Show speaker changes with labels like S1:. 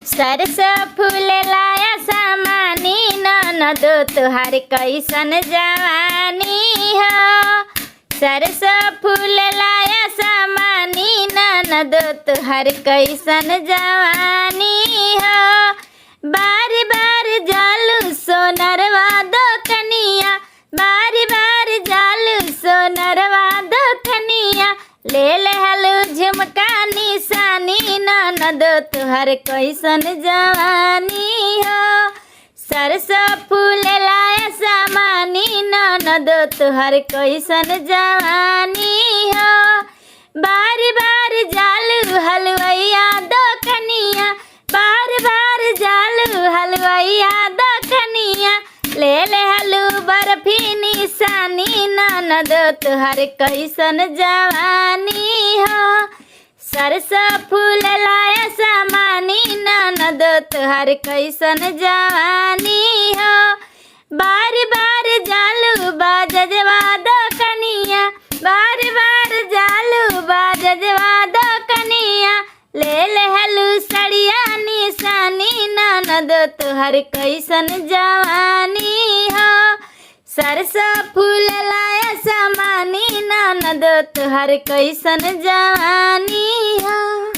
S1: सरसों फूल लाया सामानी ननद तुहार कैसन जवानी हो। सरसों फूल लाया सामानी ननद तुहार कैसन जवानी हो। बार बार जालू सोनरवा दो कनिया, बार बार जालू सोनरवा दो कनिया, ले ले हलू झुमका निशानी ननद तुहर कैसन जवानी हो। सरसों फूल लाया सामानी ननद तुहर कैसन जवानी हो। बार बार जालू हलवैया दो कनिया, बार बार जालू हलवैया दो कनिया, ले ले हलू बर्फी निशानी ननद तुहर कैसन जवानी हो। सरसों फूल लाया सामानी ननद तुहर कैसन जवानी हो। बार बार जालू बाजवा दो कनिया, बार बार जालू बाजवा दो कनिया, ले ले हलू सड़िया निशानी ननद तुहर कैसन जवानी हो। सरसों फूल लाया सामानी ननद तुहर कैसन जवानी हो।